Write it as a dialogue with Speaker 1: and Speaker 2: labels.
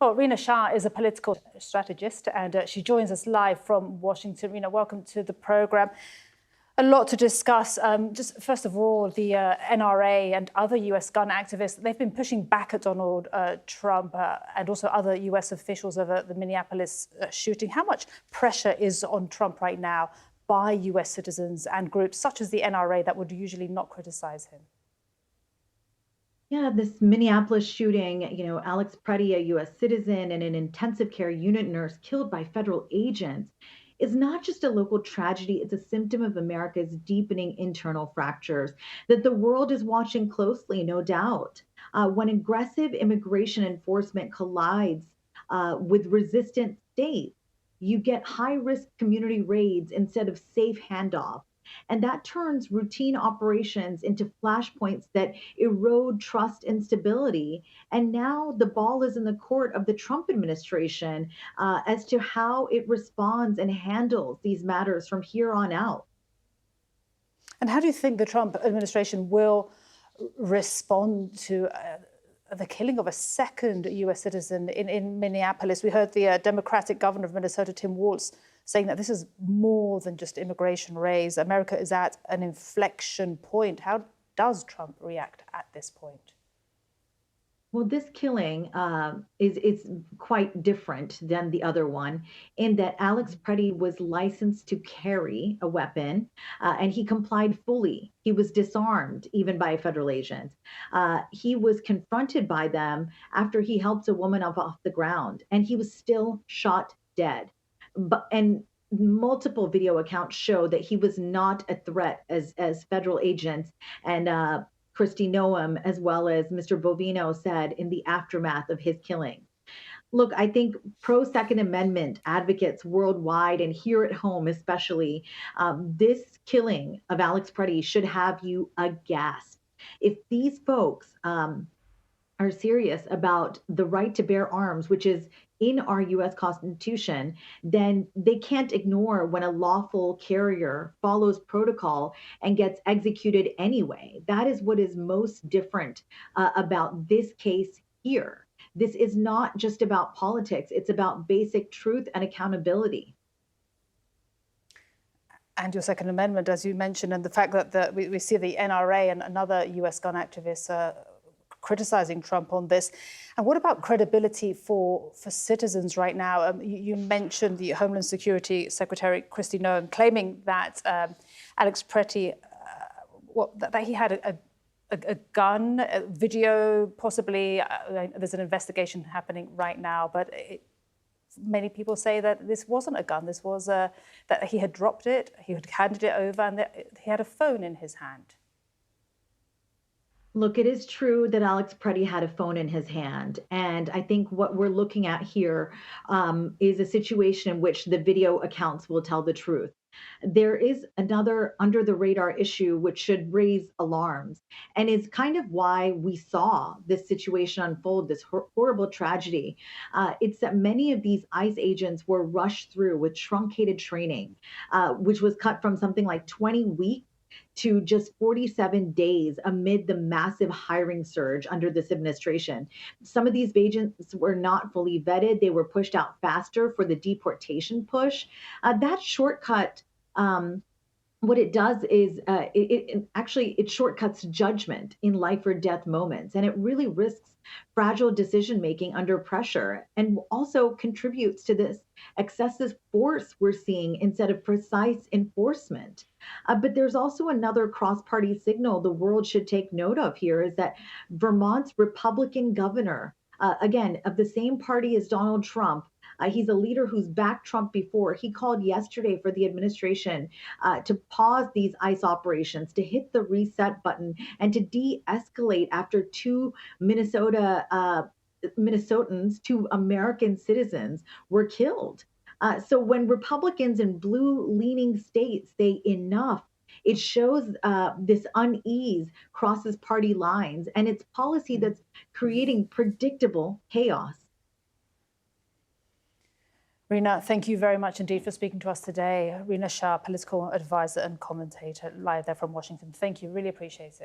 Speaker 1: Well, Rina Shah is a political strategist and she joins us live from Washington. Rina, welcome to the program. A lot to discuss. Just first of all, the NRA and other US gun activists, they've been pushing back at Donald Trump and also other US officials over the Minneapolis shooting. How much pressure is on Trump right now by US citizens and groups such as the NRA that would usually not criticize him?
Speaker 2: Yeah, this Minneapolis shooting, Alex Pretti, a US citizen and an intensive care unit nurse killed by federal agents, is not just a local tragedy, it's a symptom of America's deepening internal fractures that the world is watching closely, no doubt. When aggressive immigration enforcement collides with resistant states, you get high risk community raids instead of safe handoffs. And that turns routine operations into flashpoints that erode trust and stability. And now the ball is in the court of the Trump administration as to how it responds and handles these matters from here on out.
Speaker 1: And how do you think the Trump administration will respond to the killing of a second US citizen in Minneapolis? We heard the Democratic governor of Minnesota, Tim Walz, saying that this is more than just immigration raids. America is at an inflection point. How does Trump react at this point?
Speaker 2: Well, this killing is quite different than the other one in that Alex Pretti was licensed to carry a weapon and he complied fully. He was disarmed even by federal agents. He was confronted by them after he helped a woman up off the ground, and he was still shot dead. And multiple video accounts show that he was not a threat as federal agents and Christy Noam, as well as Mr. Bovino, said in the aftermath of his killing. Look, I think pro Second Amendment advocates worldwide and here at home, especially, this killing of Alex Pretti should have you aghast. If these folks are serious about the right to bear arms, which is in our US Constitution, then they can't ignore when a lawful carrier follows protocol and gets executed anyway. That is what is most different about this case here. This is not just about politics, it's about basic truth and accountability.
Speaker 1: And your Second Amendment, as you mentioned, and the fact that we see the NRA and another US gun activists criticizing Trump on this. And what about credibility for citizens right now? You mentioned the Homeland Security Secretary, Christy Noem, claiming that Alex Pretti, that he had a gun, a video, possibly. There's an investigation happening right now, but many people say that this wasn't a gun. This was that he had dropped it, he had handed it over, and that he had a phone in his hand.
Speaker 2: Look, it is true that Alex Pretti had a phone in his hand. And I think what we're looking at here is a situation in which the video accounts will tell the truth. There is another under the radar issue which should raise alarms and is kind of why we saw this situation unfold, this horrible tragedy. It's that many of these ICE agents were rushed through with truncated training, which was cut from something like 20 weeks to just 47 days amid the massive hiring surge under this administration. Some of these agents were not fully vetted. They were pushed out faster for the deportation push. That shortcut, what it does is it shortcuts judgment in life or death moments, and it really risks fragile decision making under pressure, and also contributes to this excessive force we're seeing instead of precise enforcement. But there's also another cross-party signal the world should take note of here is that Vermont's Republican governor, again of the same party as Donald Trump, he's a leader who's backed Trump before. He called yesterday for the administration to pause these ICE operations, to hit the reset button, and to de-escalate after two Minnesotans, two American citizens, were killed. So when Republicans in blue-leaning states say enough, it shows this unease crosses party lines, and it's policy that's creating predictable chaos.
Speaker 1: Rina, thank you very much indeed for speaking to us today. Rina Shah, political advisor and commentator, live there from Washington. Thank you. Really appreciate it.